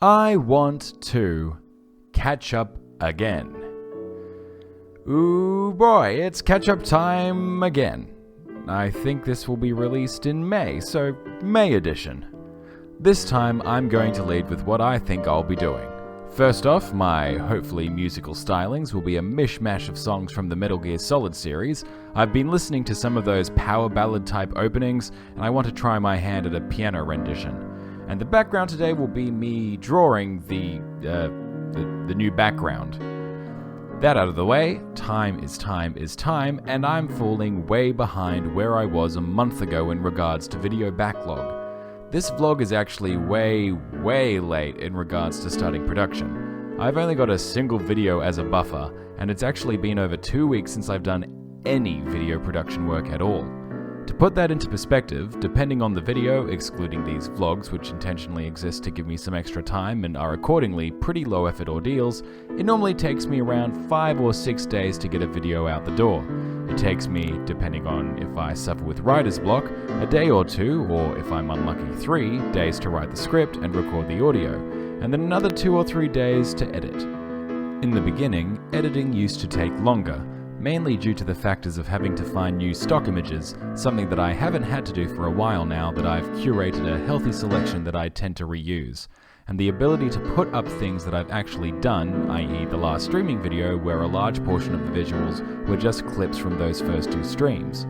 I want to catch up again. Ooh boy, it's catch-up time again. I think this will be released in May, so May edition. This time I'm going to lead with what I think I'll be doing. First off, my hopefully musical stylings will be a mishmash of songs from the Metal Gear Solid series. I've been listening to some of those power ballad type openings, and I want to try my hand at a piano rendition. And the background today will be me drawing the new background. That out of the way, time is time, and I'm falling way behind where I was a month ago in regards to video backlog. This vlog is actually way late in regards to starting production. I've only got a single video as a buffer, and it's actually been over 2 weeks since I've done any video production work at all. To put that into perspective, depending on the video, excluding these vlogs which intentionally exist to give me some extra time and are accordingly pretty low effort ordeals, it normally takes me around 5 or 6 days to get a video out the door. It takes me, depending on if I suffer with writer's block, a day or 2, or if I'm unlucky 3 days to write the script and record the audio, and then another 2 or 3 days to edit. In the beginning, editing used to take longer, mainly due to the factors of having to find new stock images, something that I haven't had to do for a while now that I've curated a healthy selection that I tend to reuse, and the ability to put up things that I've actually done, i.e. the last streaming video where a large portion of the visuals were just clips from those first 2 streams.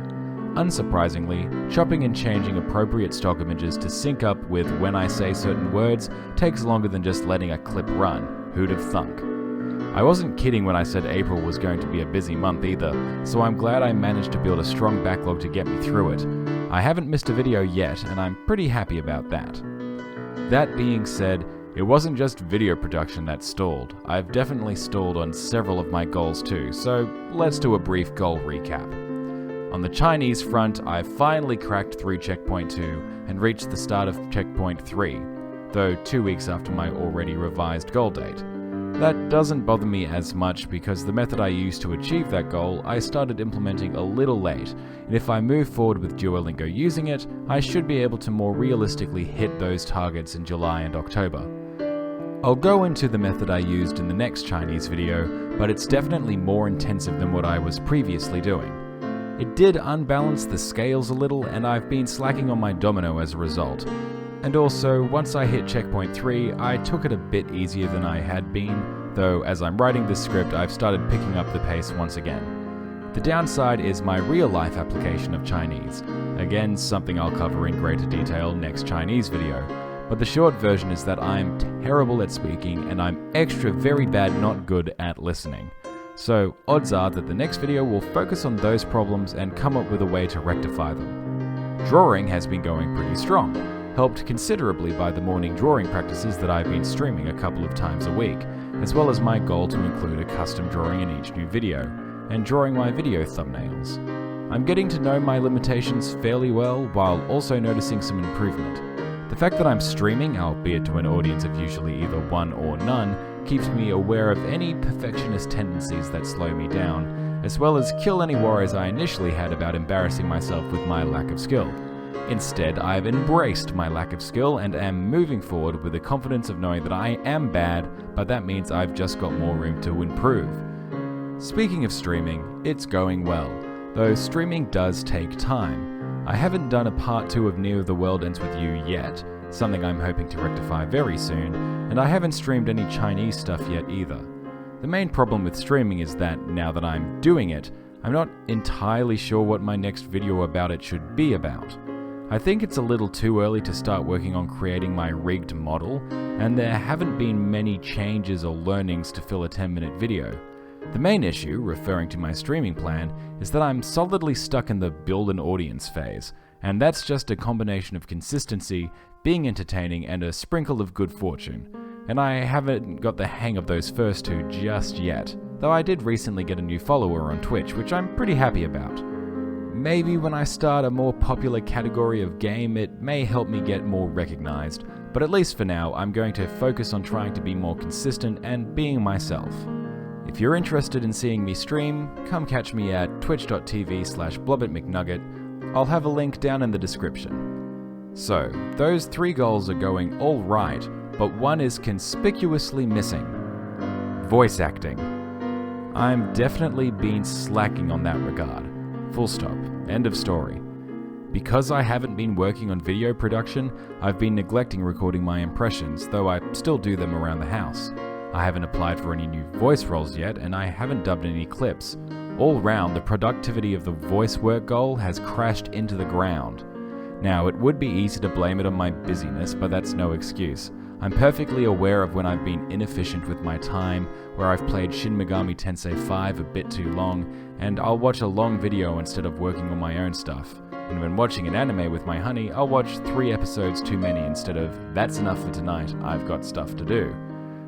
Unsurprisingly, chopping and changing appropriate stock images to sync up with when I say certain words takes longer than just letting a clip run. Who'd have thunk? I wasn't kidding when I said April was going to be a busy month either, so I'm glad I managed to build a strong backlog to get me through it. I haven't missed a video yet, and I'm pretty happy about that. That being said, it wasn't just video production that stalled. I've definitely stalled on several of my goals too, so let's do a brief goal recap. On the Chinese front, I've finally cracked through Checkpoint 2 and reached the start of Checkpoint 3, though 2 weeks after my already revised goal date. That doesn't bother me as much because the method I used to achieve that goal I started implementing a little late, and if I move forward with Duolingo using it, I should be able to more realistically hit those targets in July and October. I'll go into the method I used in the next Chinese video, but it's definitely more intensive than what I was previously doing. It did unbalance the scales a little, and I've been slacking on my domino as a result. And also, once I hit Checkpoint 3, I took it a bit easier than I had been, though as I'm writing this script I've started picking up the pace once again. The downside is my real-life application of Chinese, again something I'll cover in greater detail next Chinese video, but the short version is that I'm terrible at speaking and I'm extra very bad not good at listening. So odds are that the next video will focus on those problems and come up with a way to rectify them. Drawing has been going pretty strong, helped considerably by the morning drawing practices that I've been streaming a couple of times a week, as well as my goal to include a custom drawing in each new video, and drawing my video thumbnails. I'm getting to know my limitations fairly well, while also noticing some improvement. The fact that I'm streaming, albeit to an audience of usually either one or none, keeps me aware of any perfectionist tendencies that slow me down, as well as kill any worries I initially had about embarrassing myself with my lack of skill. Instead, I've embraced my lack of skill and am moving forward with the confidence of knowing that I am bad, but that means I've just got more room to improve. Speaking of streaming, it's going well, though streaming does take time. I haven't done a part 2 of Near the World Ends With You yet, something I'm hoping to rectify very soon, and I haven't streamed any Chinese stuff yet either. The main problem with streaming is that, now that I'm doing it, I'm not entirely sure what my next video about it should be about. I think it's a little too early to start working on creating my rigged model, and there haven't been many changes or learnings to fill a 10-minute video. The main issue, referring to my streaming plan, is that I'm solidly stuck in the build an audience phase, and that's just a combination of consistency, being entertaining, and a sprinkle of good fortune. And I haven't got the hang of those first 2 just yet, though I did recently get a new follower on Twitch, which I'm pretty happy about. Maybe when I start a more popular category of game, it may help me get more recognized, but at least for now, I'm going to focus on trying to be more consistent and being myself. If you're interested in seeing me stream, come catch me at twitch.tv/blobbertmcnugget. I'll have a link down in the description. So, those 3 goals are going all right, but one is conspicuously missing: voice acting. I'm definitely been slacking on that regard. Full stop. End of story. Because I haven't been working on video production, I've been neglecting recording my impressions, though I still do them around the house. I haven't applied for any new voice roles yet, and I haven't dubbed any clips. All round, the productivity of the voice work goal has crashed into the ground. Now, it would be easy to blame it on my busyness, but that's no excuse. I'm perfectly aware of when I've been inefficient with my time, where I've played Shin Megami Tensei 5 a bit too long, and I'll watch a long video instead of working on my own stuff. And when watching an anime with my honey, I'll watch 3 episodes too many instead of, that's enough for tonight, I've got stuff to do.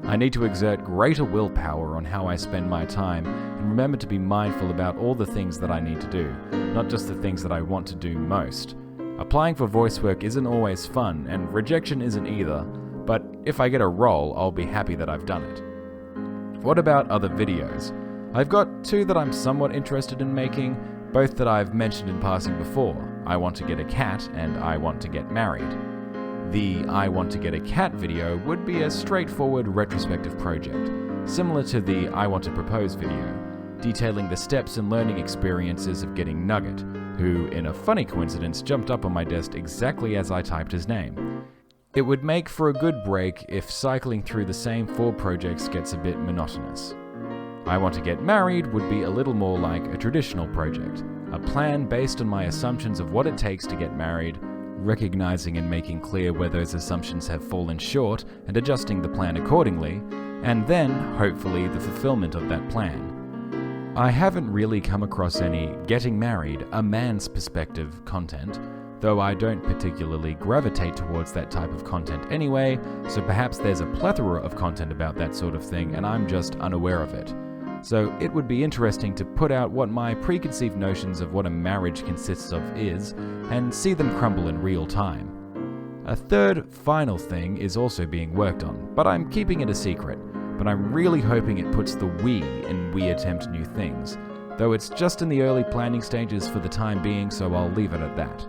I need to exert greater willpower on how I spend my time, and remember to be mindful about all the things that I need to do, not just the things that I want to do most. Applying for voice work isn't always fun, and rejection isn't either, but if I get a role, I'll be happy that I've done it. What about other videos? I've got 2 that I'm somewhat interested in making, both that I've mentioned in passing before. I want to get a cat, and I want to get married. The I want to get a cat video would be a straightforward retrospective project, similar to the I want to propose video, detailing the steps and learning experiences of getting Nugget, who, in a funny coincidence, jumped up on my desk exactly as I typed his name. It would make for a good break if cycling through the same 4 projects gets a bit monotonous. I Want to Get Married would be a little more like a traditional project, a plan based on my assumptions of what it takes to get married, recognizing and making clear where those assumptions have fallen short and adjusting the plan accordingly, and then, hopefully, the fulfillment of that plan. I haven't really come across any getting married, a man's perspective content, though I don't particularly gravitate towards that type of content anyway, so perhaps there's a plethora of content about that sort of thing and I'm just unaware of it. So it would be interesting to put out what my preconceived notions of what a marriage consists of is, and see them crumble in real time. A third, final thing is also being worked on, but I'm keeping it a secret, but I'm really hoping it puts the we in We Attempt New Things, though it's just in the early planning stages for the time being, so I'll leave it at that.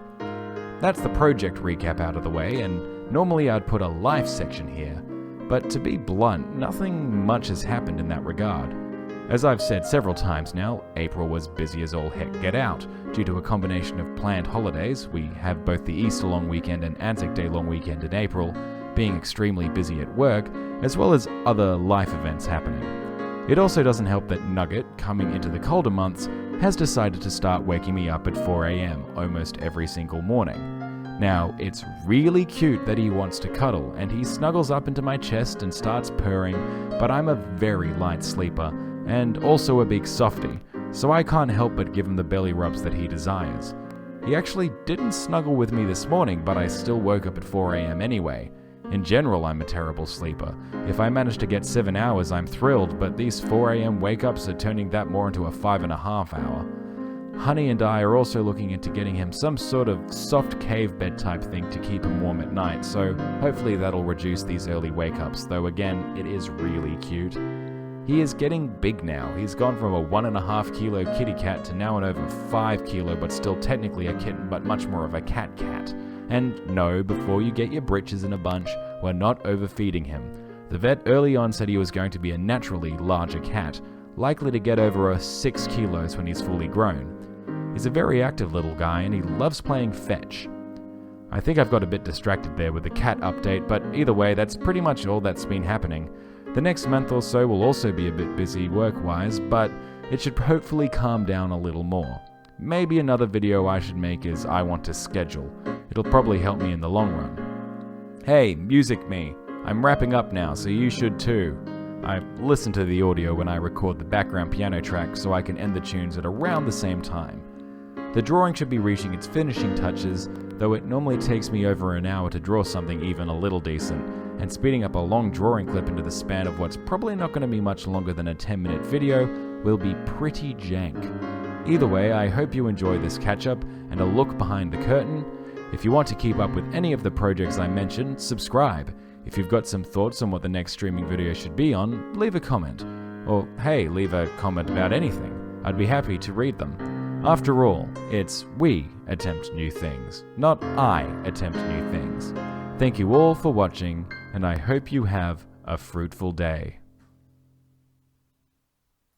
That's the project recap out of the way, and normally I'd put a life section here, but to be blunt, nothing much has happened in that regard. As I've said several times now, April was busy as all heck get out. Due to a combination of planned holidays, we have both the Easter long weekend and Anzac Day long weekend in April, being extremely busy at work, as well as other life events happening. It also doesn't help that Nugget, coming into the colder months, has decided to start waking me up at 4 a.m. almost every single morning. Now, it's really cute that he wants to cuddle, and he snuggles up into my chest and starts purring, but I'm a very light sleeper, and also a big softie, so I can't help but give him the belly rubs that he desires. He actually didn't snuggle with me this morning, but I still woke up at 4 a.m. anyway. In general, I'm a terrible sleeper. If I manage to get 7 hours, I'm thrilled, but these 4 a.m. wake-ups are turning that more into a 5.5 hour. Honey and I are also looking into getting him some sort of soft cave bed type thing to keep him warm at night, so hopefully that'll reduce these early wake-ups, though again, it is really cute. He is getting big now. He's gone from a 1.5 kilo kitty cat to now an over 5 kilo but still technically a kitten but much more of a cat. And no, before you get your britches in a bunch, we're not overfeeding him. The vet early on said he was going to be a naturally larger cat, likely to get over 6 kilos when he's fully grown. He's a very active little guy and he loves playing fetch. I think I've got a bit distracted there with the cat update, but either way, that's pretty much all that's been happening. The next month or so will also be a bit busy work-wise, but it should hopefully calm down a little more. Maybe another video I should make is I want to schedule. It'll probably help me in the long run. Hey, music me. I'm wrapping up now, so you should too. I listen to the audio when I record the background piano track so I can end the tunes at around the same time. The drawing should be reaching its finishing touches, though it normally takes me over an hour to draw something even a little decent, and speeding up a long drawing clip into the span of what's probably not going to be much longer than a 10-minute video will be pretty jank. Either way, I hope you enjoy this catch-up and a look behind the curtain. If you want to keep up with any of the projects I mentioned, subscribe. If you've got some thoughts on what the next streaming video should be on, leave a comment. Or hey, leave a comment about anything. I'd be happy to read them. After all, it's we attempt new things, not I attempt new things. Thank you all for watching. and I hope you have a fruitful day.